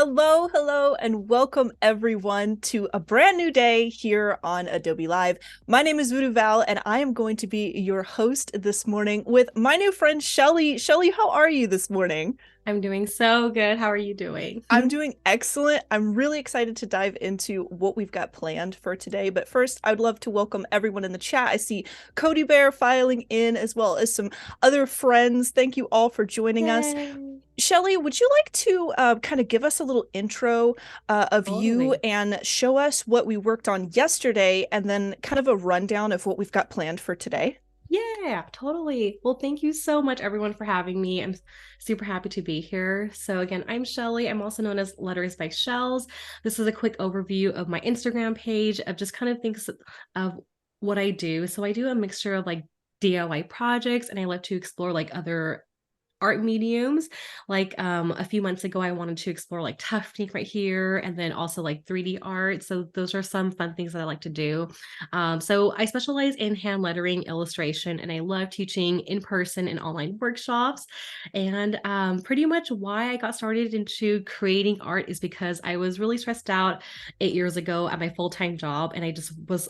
Hello, hello, and welcome everyone to a brand new day here on Adobe Live. My name is Voodoo Val, and I am going to be your host this morning with my new friend Shelly. Shelly, how are you this morning? I'm doing so good. How are you doing? I'm doing excellent. I'm really excited to dive into what we've got planned for today. But first, I would love to welcome everyone in the chat. I see Cody Bear filing in as well as some other friends. Thank you all for joining us. Yay. Shelly, would you like to kind of give us a little intro of you Totally. and show us what we worked on yesterday and then kind of a rundown of what we've got planned for today? Yeah, totally. Well, thank you so much, everyone, for having me. I'm super happy to be here. So, again, I'm Shelly. I'm also known as Letters by Shells. This is a quick overview of my Instagram page of just kind of things of what I do. So, I do a mixture of like DIY projects, and I love to explore like other art mediums. Like a few months ago, I wanted to explore like tufting right here and then also like 3D art. So those are some fun things that I like to do. So I specialize in hand lettering, illustration, and I love teaching in person and online workshops. And pretty much why I got started into creating art is because I was really stressed out 8 years ago at my full-time job, and I just was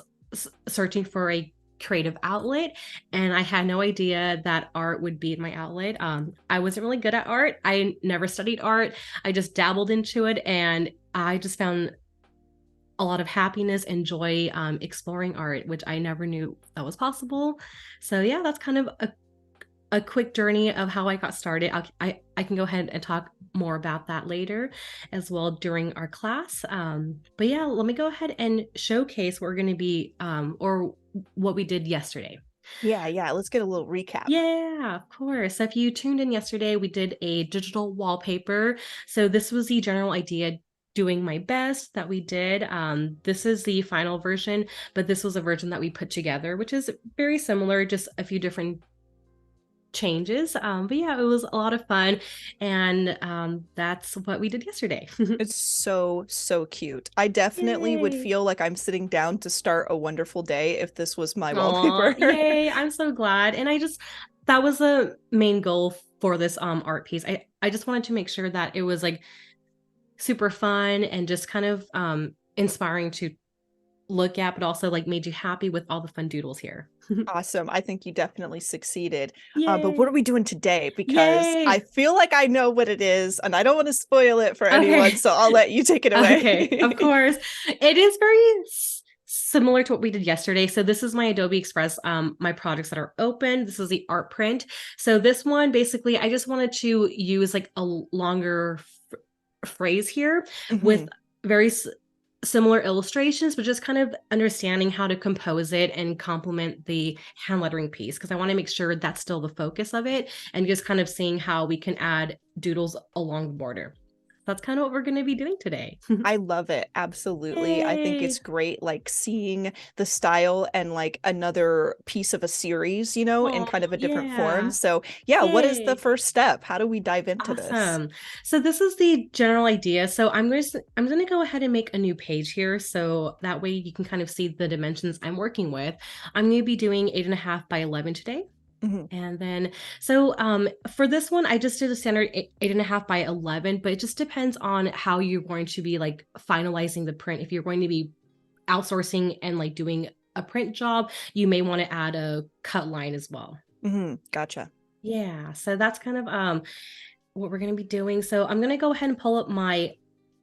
searching for a creative outlet, and I had no idea that art would be my outlet. I wasn't really good at art. I never studied art. I just dabbled into it, and I just found a lot of happiness and joy exploring art, which I never knew that was possible. So yeah, that's kind of a quick journey of how I got started. I can go ahead and talk more about that later as well during our class. But yeah, let me go ahead and showcase what we're going to be or what we did yesterday. Yeah, yeah, let's get a little recap. Yeah, of course. So if you tuned in yesterday, we did a digital wallpaper. So this was the general idea, doing my best, that we did. This is the final version, but this was a version that we put together, which is very similar, just a few different changes. But yeah, it was a lot of fun. And that's what we did yesterday. It's so, so cute. I definitely would Yay. feel like I'm sitting down to start a wonderful day if this was my Aw, wallpaper. yay. I'm so glad. And that was a main goal for this art piece. I just wanted to make sure that it was like super fun and just kind of inspiring to look at, but also like made you happy with all the fun doodles here. Awesome. I think you definitely succeeded. But what Yay. are we doing today? Because I Yay. feel like I know what it is and I don't want to spoil it for anyone, Okay. so I'll let you take it Okay, of away. course. It is very similar to what we did yesterday. So this is my Adobe Express, my projects that are open. This is the art print. So this one, basically, I just wanted to use like a longer phrase here with Mhm. very similar illustrations, but just kind of understanding how to compose it and complement the hand lettering piece, because I want to make sure that's still the focus of it, and just kind of seeing how we can add doodles along the border. That's kind of what we're going to be doing today. I love it. Absolutely. I think Yay. it's great, like seeing the style and like another piece of a series, in Oh, kind of a different form. yeah. So, yeah, what is the Yay. first step? How do we dive into this? Awesome. So this is the general idea. So I'm going to go ahead and make a new page here. So that way you can kind of see the dimensions I'm working with. I'm going to be doing 8.5 by 11 today. Mhm. And then, so for this one, I just did a standard 8.5 by 11, but it just depends on how you're going to be like finalizing the print. If you're going to be outsourcing and like doing a print job, you may want to add a cut line as well. Gotcha. Yeah, so that's kind of what we're going to be doing. So I'm going to go ahead and pull up my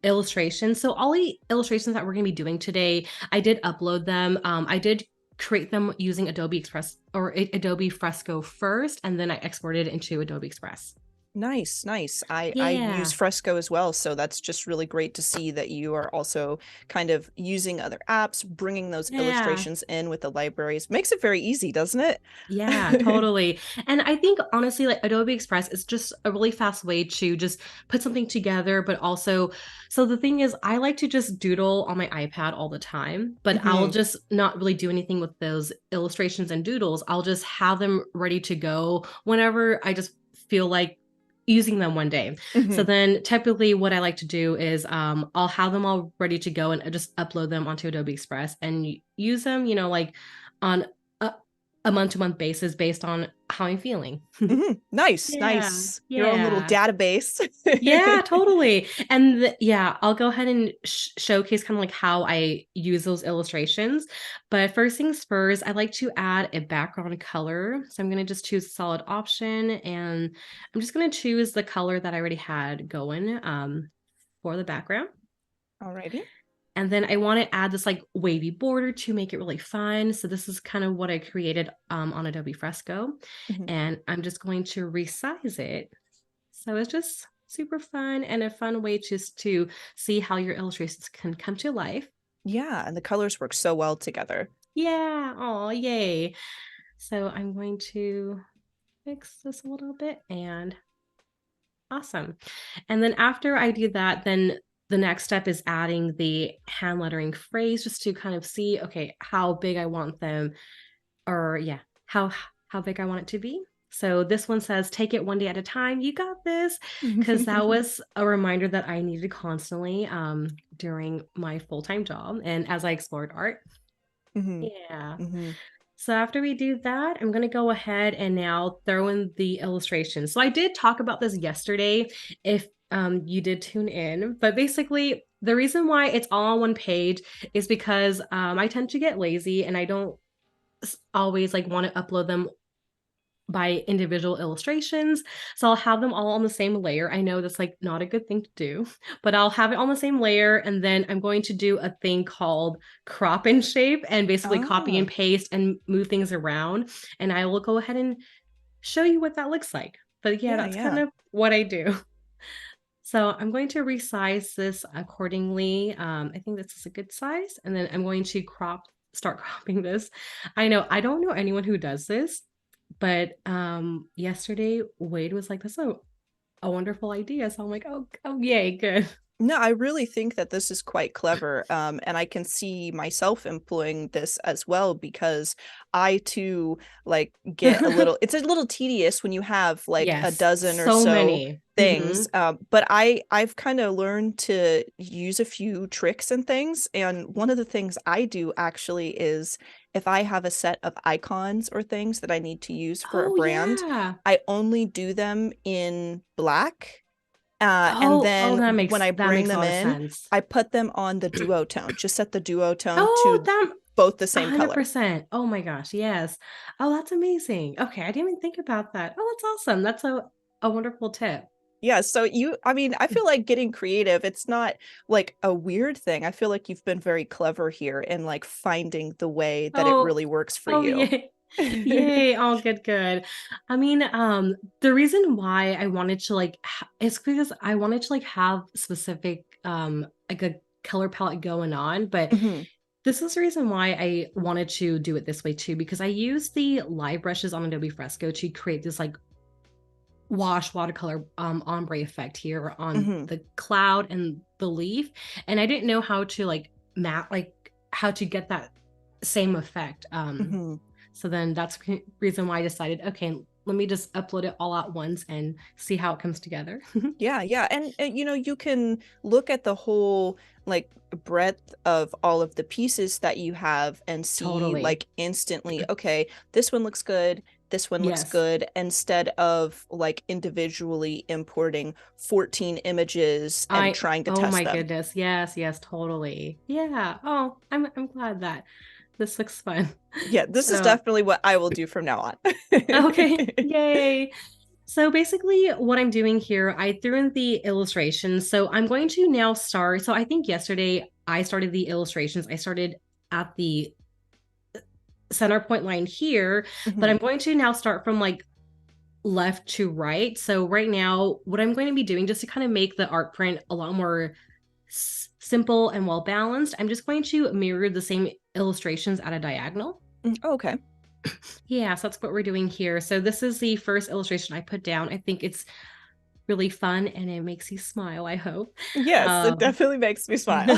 illustrations. So all the illustrations that we're going to be doing today, I did upload them. I did create them using Adobe Express or Adobe Fresco first, and then I exported it into Adobe Express. Nice, nice. I use Yeah. Fresco as well, so that's just really great to see that you are also kind of using other apps, bringing those Yeah. illustrations in with the libraries. Makes it very easy, doesn't Yeah, it? totally. And I think honestly, like Adobe Express is just a really fast way to just put something together, but also, so the thing is, I like to just doodle on my iPad all the time, but I'll hmm just not really do anything with those illustrations and doodles. I'll just have them ready to go whenever I just feel like using them one day. So hmm then typically what I like to do is I'll have them all ready to go and just upload them onto Adobe Express and use them, like on a month-to-month basis based on how I'm feeling. Nice, Yeah, nice. Your own little yeah. database. Yeah, totally. And yeah, I'll go ahead and showcase kind of like how I use those illustrations. But first things first, I like to add a background color. So I'm going to just choose a solid option and I'm just going to choose the color that I already had going for the background. Alrighty. And then I want to add this like wavy border to make it really fun. So this is kind of what I created on Adobe Fresco. Mhm. And I'm just going to resize it so it's just super fun and a fun way just to see how your illustrations can come to life. Yeah, and the colors work so well together. Yeah. Oh, yay. So I'm going to fix this a little bit and awesome. And then after I do that, then the next step is adding the hand lettering phrase just to kind of see, okay, how big I want them or yeah, how big I want it to be. So this one says, take it one day at a time. You got this. Because that was a reminder that I needed constantly during my full-time job and as I explored art. hmm Yeah. hmm So after we do that, I'm going to go ahead and now throw in the illustrations. So I did talk about this yesterday if you did tune in, but basically the reason why it's all on one page is because I tend to get lazy and I don't always like want to upload them by individual illustrations. So I'll have them all on the same layer. I know that's like not a good thing to do, but I'll have it on the same layer. And then I'm going to do a thing called crop and shape and basically copy and Oh, paste and move things around. And I will go ahead and show you what that looks like. But yeah, yeah, that's kind yeah. of what I do. So I'm going to resize this accordingly. I think this is a good size. And then I'm going to start cropping this. I know I don't know anyone who does this, but yesterday Wade was like, "That's a wonderful idea." So I'm like, "Oh, yay, good." No, I really think that this is quite clever. And I can see myself employing this as well because I too like get a little, it's a little tedious when you have like a Yes, dozen or so so many. things. But I've kind of learned to use a few tricks and things. And one of the things I do actually is if I have a set of icons or things that I need to use for a Oh brand, yeah. I only do them in black and Oh, then when I that bring makes a them lot of in, sense. I put them on the duotone. Just set the duotone Oh, to that both the same color. 100%. Oh my gosh, yes. Oh, that's amazing. Okay, I didn't even think about that. Oh, that's awesome. That's a wonderful tip. Yeah, so I mean, I feel like getting creative, it's not like a weird thing. I feel like you've been very clever here in like finding the way that it Oh, really works for oh you. yay. Yay. Oh, good, good. I mean, the reason why I wanted to like it's because I wanted to like have specific like a color palette going on, but hmm this is the reason why I wanted to do it this way too, because I use the live brushes on Adobe Fresco to create this like wash watercolor ombre effect here on hmm the cloud and the leaf. And I didn't know how to like map like how to get that same effect. hmm So then that's the reason why I decided, okay, let me just upload it all at once and see how it comes together. Yeah, yeah. And you know, you can look at the whole like breadth of all of the pieces that you have and see Totally. like instantly, okay, this one looks good, this one looks Yes. good, instead of like individually importing 14 images and trying to Oh test my them. goodness. Yes, yes, totally. Yeah. Oh, I'm glad that this looks fun. Yeah, this is So, definitely what I will do from now on. okay. Yay. So basically what I'm doing here, I threw in the illustrations. So I'm going to now start. So I think yesterday I started the illustrations. I started at the center point line here, but Mhm, I'm going to now start from like left to right. So right now, what I'm going to be doing just to kind of make the art print a lot more simple and well balanced, I'm just going to mirror the same illustrations at a diagonal. okay. Yeah, so that's what we're doing here. So this is the first illustration I put down. I think it's really fun and it makes you smile, I hope. Yes, it Um, definitely makes me smile.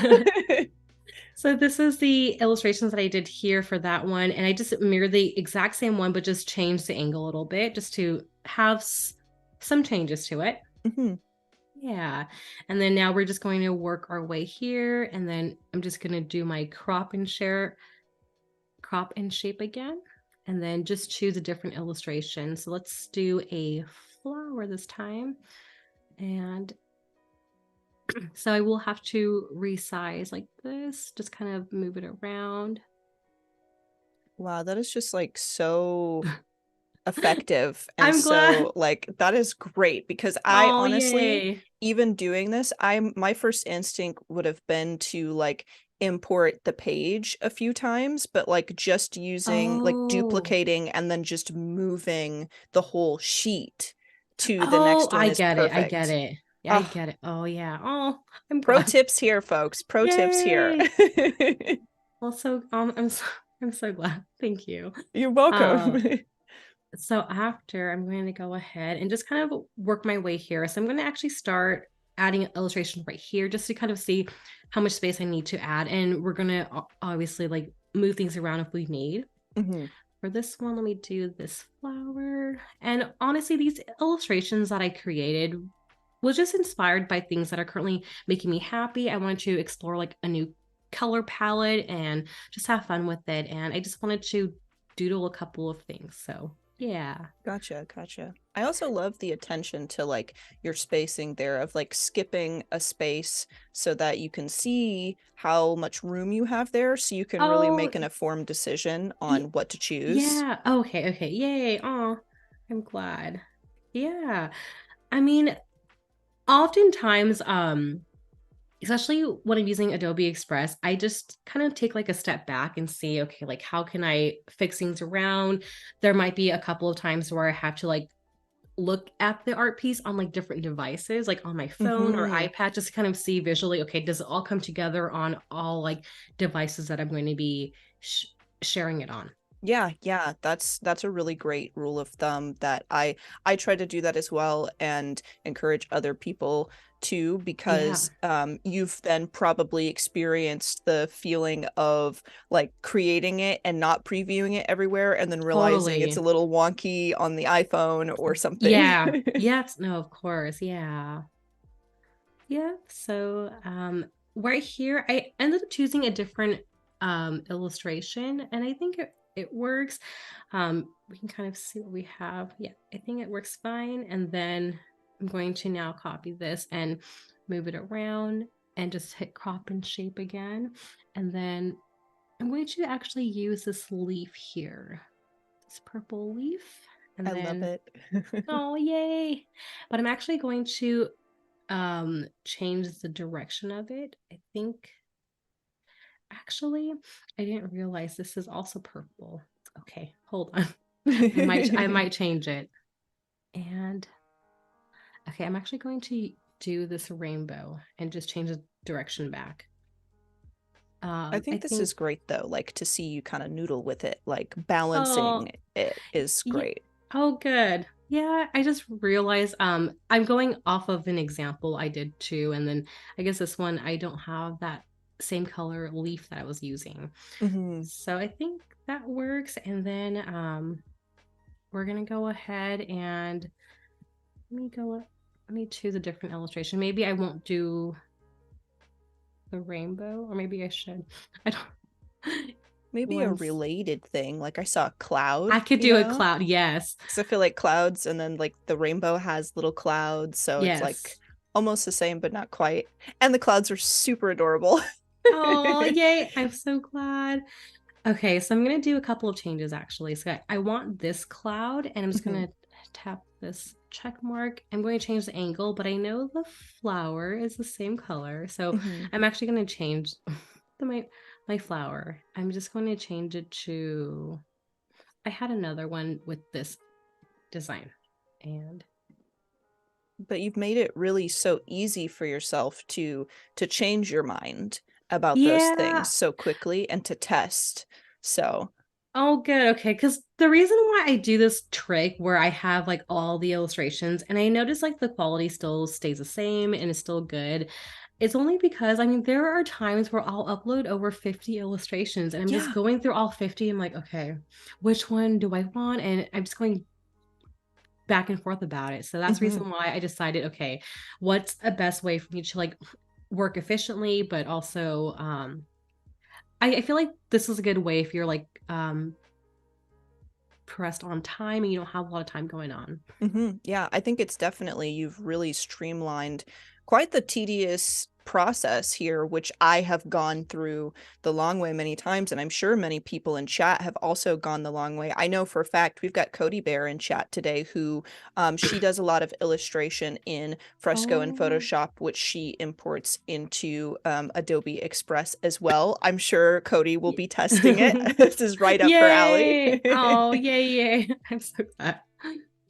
so this is the illustrations that I did here for that one. And I just mirrored the exact same one, but just changed the angle a little bit just to have some changes to it. Mhm. Yeah. And then now we're just going to work our way here. And then I'm just going to do my crop and shape again. and then just choose a different illustration. So let's do a flower this time. And so I will have to resize like this, just kind of move it around. Wow, that is just like so effective and I'm glad. so like that is great because I Oh, honestly, yay. even doing this, my first instinct would have been to like import the page a few times, but like just using like Oh, duplicating and then just moving the whole sheet to the oh, next one I is get it. I get perfect. it. Yeah, I Ah, get it. Oh, yeah. Oh, I'm pro glad. tips here, folks. Pro tips here. Yay. Well, so I'm so I'm so glad. Thank you. You're Uh, welcome. so after I'm going to go ahead and just kind of work my way here. So I'm going to actually start adding an illustration right here just to kind of see how much space I need to add. And we're going to obviously like move things around if we need. Hmm. For this one, let me do this flower. And honestly, these illustrations that I created was just inspired by things that are currently making me happy. I wanted to explore like a new color palette and just have fun with it. And I just wanted to doodle a couple of things. So yeah. Gotcha, gotcha. I also love the attention to like your spacing there of like skipping a space so that you can see how much room you have there so you can really Oh, make an informed decision y- on what to choose. yeah. Okay, okay. Yay. Oh, I'm glad. Yeah. I mean, oftentimes, especially when I'm using Adobe Express, I just kind of take like a step back and see, okay, like how can I fix things around? There might be a couple of times where I have to like look at the art piece on like different devices, like on my phone or Hmm. iPad, just to kind of see visually, okay, does it all come together on all like devices that I'm going to be sharing it on? Yeah, yeah, that's a really great rule of thumb that I try to do that as well and encourage other people to Yeah, because you've then probably experienced the feeling of like creating it and not previewing it everywhere and then realizing it's totally. a little wonky on the iPhone or something. Yeah. Yes. No, of course. Yeah. Yeah. So right here, I ended up choosing a different illustration, and I think it works. We can kind of see what we have. Yeah, I think it works fine. And then I'm going to now copy this and move it around and just hit crop and shape again. And then I'm going to actually use this leaf here, this purple leaf. And I love then, it. oh, yay. But I'm actually going to change the direction of it. I think actually I didn't realize this is also purple. Okay, hold on. I might change it. And okay, I'm actually going to do this rainbow and just change the direction back. I I think this think is great though, like to see you kind of noodle with it, like oh balancing it is yeah, great. oh good. Yeah, I just realized I'm going off of an example I did too, and then I guess this one I don't have that same color leaf that I was using. Hmm. So I think that works. And then we're gonna go ahead and let me choose a different illustration. Maybe I won't do the rainbow, or maybe I should. I don't Maybe a once related thing. Like I saw a I cloud, could you do a know? cloud. Yes. Because I feel like clouds and then like the rainbow has little clouds, so it's like Yes. almost the same, but not quite. And the clouds are super adorable. Oh, yay. I'm so glad. Okay, so I'm gonna do a couple of changes actually. So I want this cloud, and I'm just Mhm, gonna tap this check mark. I'm going to change the angle, but I know the flower is the same color. So mhm. I'm actually gonna change my flower. I'm just going to change it to I had another one with this design. And But you've made it really so easy for yourself to change your mind about those things yeah. so quickly and to test. So, Oh, good. Okay. Because the reason why I do this trick where I have like all the illustrations and I notice like the quality still stays the same and it's still good, it's only because I mean, there are times where I'll upload over 50 illustrations and I'm just yeah. going through all 50. I'm like, okay, which one do I want? And I'm just going back and forth about it. So that's the Hmm. reason why I decided, okay, what's a best way for me to like work efficiently, but also I feel like this is a good way if you're like pressed on time and you don't have a lot of time going on. Yeah, I think it's definitely you've really streamlined quite the tedious process here, which I have gone through the long way many times, and I'm sure many people in chat have also gone the long way. I know for a fact we've got Cody Bear in chat today who she does a lot of illustration in Fresco and Oh, Photoshop, which she imports into Adobe Express as well. I'm sure Cody will be testing it. This is right up her alley. yay. Oh, yay, yay. I'm so glad.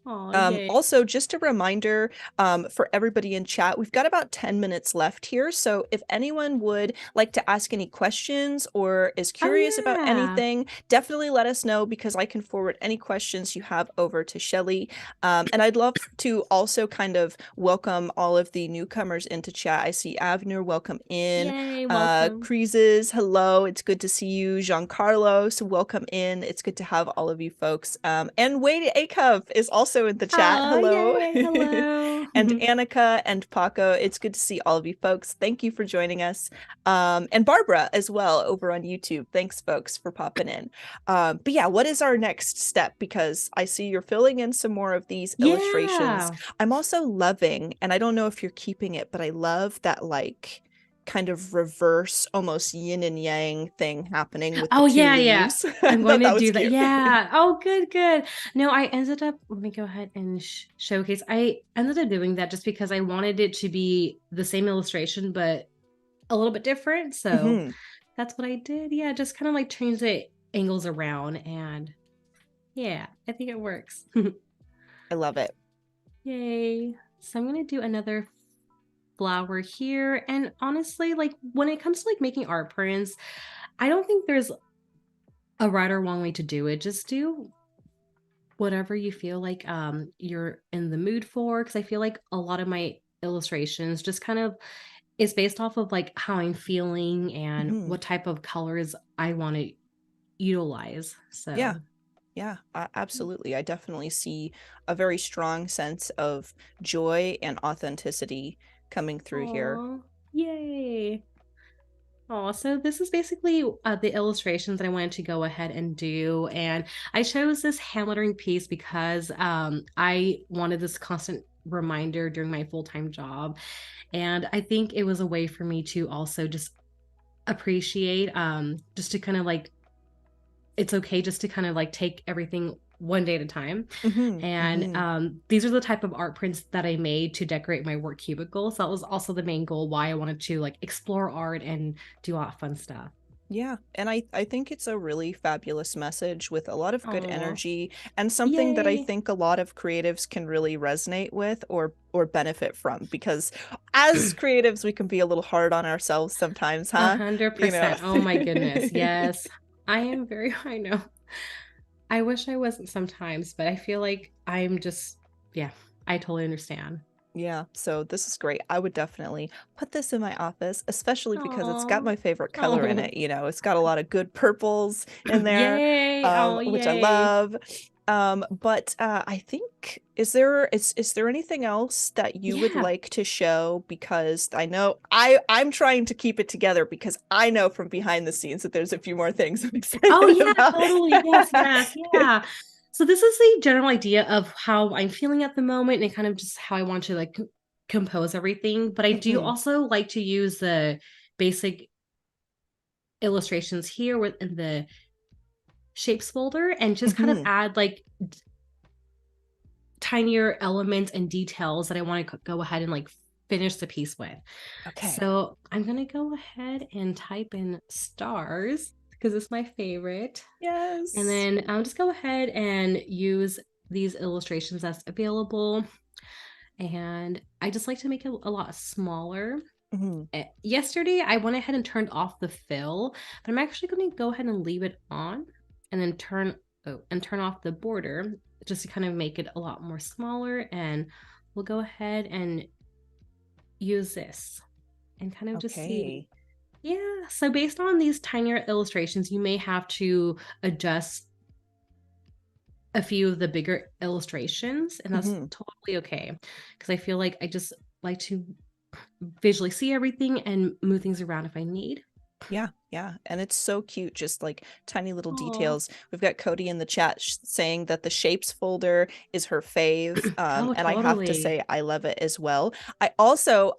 Oh, yay. Also, just a reminder for everybody in chat, we've got about 10 minutes left here. So if anyone would like to ask any questions or is Oh, curious about yeah. anything, definitely let us know because I can forward any questions you have over to Shelly. And I'd love to also kind of welcome all of the newcomers into chat. I see Avner, welcome in. Yay, welcome. Creases, hello. It's good to see you. Giancarlo, so welcome in. It's good to have all of you folks. And Wade Acuff is also in the chat. Oh, Hello. yay. Hello. And Annika and Paco, it's good to see all of you folks. Thank you for joining us. And Barbara as well over on YouTube. Thanks, folks, for popping in. But yeah, what is our next step? Because I see you're filling in some more of these illustrations. Yeah. I'm also loving, and I don't know if you're keeping it, but I love that like kind of reverse, almost yin and yang thing happening with the Oh, two yeah, yeah. leaves. I'm I going thought to that was do that. cute. Yeah. Oh, good, good. No, I ended up, let me go ahead and showcase. I ended up doing that just because I wanted it to be the same illustration, but a little bit different. So Hmm. that's what I did. Yeah, just kind of like change the angles around. And yeah, I think it works. I love it. Yay. So I'm going to do another flower here. And honestly, like when it comes to like making art prints, I don't think there's a right or wrong way to do it. Just do whatever you feel like you're in the mood for. Because I feel like a lot of my illustrations just kind of is based off of like how I'm feeling and Hmm. what type of colors I want to utilize. Yeah. So Yeah, absolutely. I definitely see a very strong sense of joy and authenticity coming through here. aw, yay. Oh, so this is basically the illustrations that I wanted to go ahead and do. And I chose this hand lettering piece because I wanted this constant reminder during my full-time job. And I think it was a way for me to also just appreciate, just to kind of like, it's okay just to kind of like take everything one day at a time. Hmm. And Hmm. these are the type of art prints that I made to decorate my work cubicle. So that was also the main goal why I wanted to like explore art and do a lot of fun stuff. Yeah, and I think it's a really fabulous message with a lot of good Oh, energy and something that I yay. think a lot of creatives can really resonate with or benefit from because as creatives we can be a little hard on ourselves sometimes, A huh? hundred You know. percent. Oh my goodness. Yes. I am very, I know. I wish I wasn't sometimes, but I feel like I'm just, yeah, I totally understand. Yeah, so this is great. I would definitely put this in my office, especially because it's got Oh, my favorite color in oh, it. It's got a lot of good purples in there, yay. Oh, which I yay. love. But I think is there anything else that you would Yeah. like to show? Because I know I'm trying to keep it together because I know from behind the scenes that there's a few more things I'm Oh, excited yeah, about. totally. Yes, yes, yeah. So this is the general idea of how I'm feeling at the moment and kind of just how I want to like compose everything. But I do Mhm. also like to use the basic illustrations here within the shapes folder and just kind of Mhm. add like tinier elements and details that I want to go ahead and like finish the piece with. Okay. So I'm going to go ahead and type in stars because it's my favorite. And Yes. then I'll just go ahead and use these illustrations that's available. And I just like to make it a lot smaller. Mhm. Yesterday, I went ahead and turned off the fill, but I'm actually going to go ahead and leave it on and then turn off the border just to kind of make it a lot more smaller. And we'll go ahead and use this and kind of just see. Okay. Yeah. So based on these tinier illustrations, you may have to adjust a few of the bigger illustrations, and that's Mhm. totally okay. Because I feel like I just like to visually see everything and move things around if I need. Yeah, Yeah, and it's so cute, just like tiny little Oh, details. We've got Cody in the chat saying that the shapes folder is her fave, oh, and I have to totally. say I love it as well. I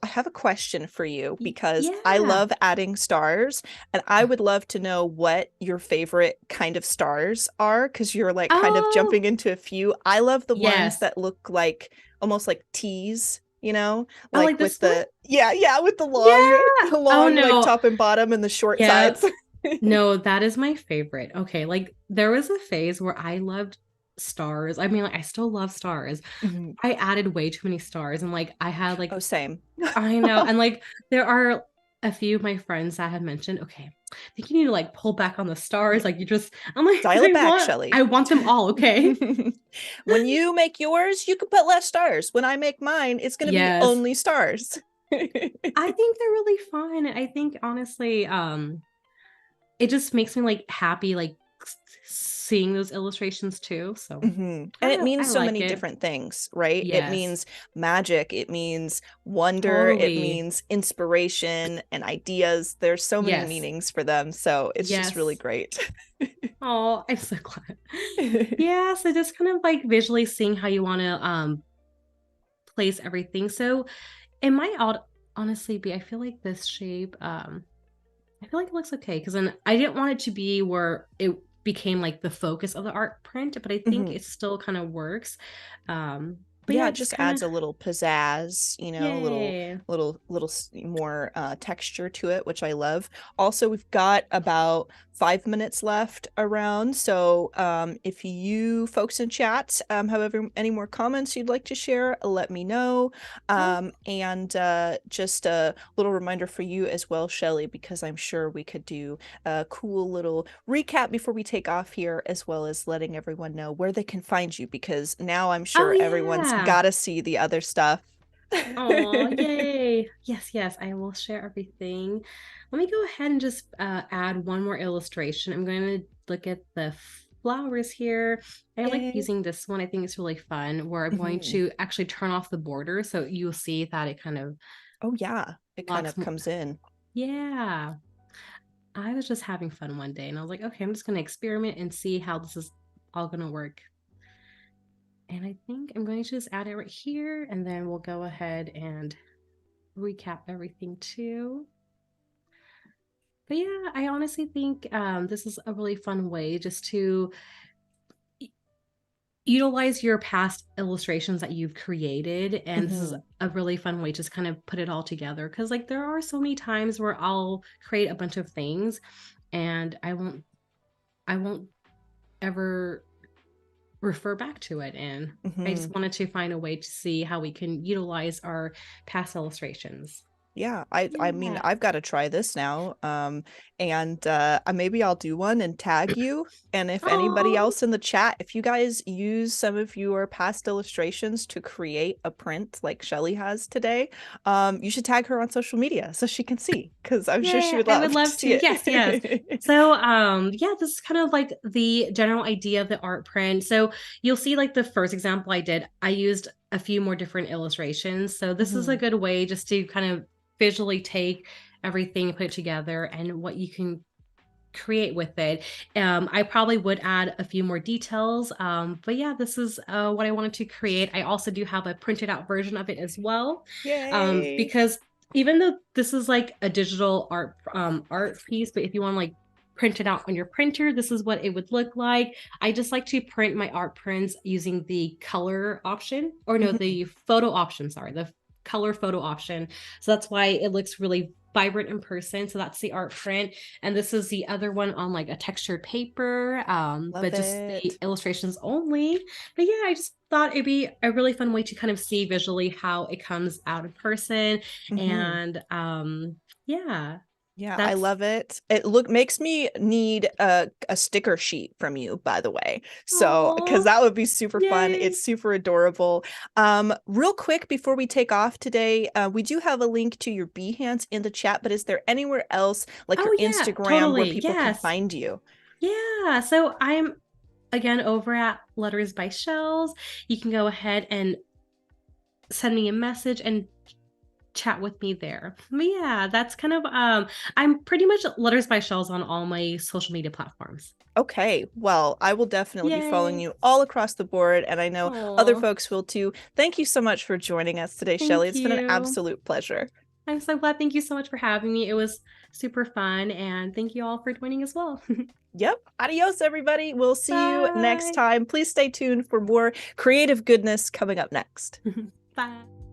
have a question for you because I Yeah. love adding stars, and I would love to know what your favorite kind of stars are because you're like kind of Oh, jumping into a few. I love the ones yes. that look like almost like T's, Oh, like like with this one? the yeah, with the long Yeah. the Oh long like no. top and bottom and the short Yeah. sides. No, that is my favorite. Okay, like there was a phase where I loved stars. I mean, like I still love stars. Mhm. I added way too many stars and like I had Oh, like same. I know. And like there are a few of my friends that have mentioned, okay, I think you need to like pull back on the stars. Like you just I'm like, Dial it back, Shelly. I want them all, okay? When you make yours, you can put less stars. When I make mine, it's going to be Yes. only stars. I think they're really fun. I think honestly, it just makes me like happy like seeing those illustrations too. So And it I means so like many it. different things, right? It Yes, means magic, it means wonder, it totally. means inspiration and ideas. There's so many Yes, meanings for them. So it's just really yes. great. Oh, I'm so glad. Yeah, so just kind of like visually seeing how you want to place everything. So it might honestly be, I feel like this shape, I feel like it looks okay because then I didn't want it to be where it became like the focus of the art print, but I think Mhm. it still kind of works. But Yeah, yeah, it just just kind of adds a little pizzazz, yay. more texture to it, which I love. Also, we've got about 5 minutes left around, so if you folks in chat have any more comments you'd like to share, let me know. Oh, And just a little reminder for you as well, Shelly, because I'm sure we could do a cool little recap before we take off here, as well as letting everyone know where they can find you, because now I'm oh sure everyone's yeah. got to see the other stuff. Oh, yay. Yes, yes, I will share everything. Let me go ahead and just add one more illustration. I'm going to look at the flowers here. I like Yay. using this one. I think it's really fun where I'm going Mhm. to actually turn off the border so you'll see that it kind of Oh, yeah, it kind locks of more. comes in. Yeah. I was just having fun one day and I was like, okay, I'm just going to experiment and see how this is all going to work. And I think I'm going to just add it right here and then we'll go ahead and recap everything too. But yeah, I honestly think this is a really fun way just to utilize your past illustrations that you've created. And this is Mhm. a really fun way to just kind of put it all together. Cause like there are so many times where I'll create a bunch of things and I won't ever refer back to it. And I just Mhm. wanted to find a way to see how we can utilize our past illustrations. Yeah, I mean, Yeah. I've got to try this now. And maybe I'll do one and tag you. And if anybody Oh, else in the chat, if you guys use some of your past illustrations to create a print like Shelly has today, you should tag her on social media so she can see, because I'm sure she yeah, would I would love to love to. see Yes, yes. it. So, yeah, this is kind of like the general idea of the art print. So, you'll see like the first example I did, I used a few more different illustrations. So, this is a Mhm. good way just to kind of visually take everything and put it together and what you can create with it. I probably would add a few more details. But yeah, this is what I wanted to create. I also do have a printed out version of it as well. Yay. Because even though this is like a digital art piece, but if you want to like print it out on your printer, this is what it would look like. I just like to print my art prints using the color option, or no, Mhm. the photo option, sorry, the color photo option. So that's why it looks really vibrant in person. So that's the art print. And this is the other one on like a textured paper, Love but just the it. illustrations only. But yeah, I just thought it'd be a really fun way to kind of see visually how it comes out in person. Mhm. And yeah, Yeah, I that's love it. It makes me need a sticker sheet from you, by the way. So, because oh, that would be super fun. yay. It's super adorable. Real quick before we take off today, we do have a link to your Behance in the chat, but is there anywhere else, like your Oh yeah, Instagram, where totally. people can Yes. find you? Yeah. So I'm again over at Letters by Shells. You can go ahead and send me a message and chat with me there. But yeah, that's kind of I'm pretty much Letters by Shells on all my social media platforms. Okay, well, I will definitely be following Yay. you all across the board, and I know other Oh, folks will too. Thank you so much for joining us today, Shelly. thank It's been an you. absolute pleasure. I'm so glad. Thank you so much for having me. It was super fun, and thank you all for joining as well. Yep. Adios, everybody. We'll see you next Bye. time. Please stay tuned for more creative goodness coming up next. Bye.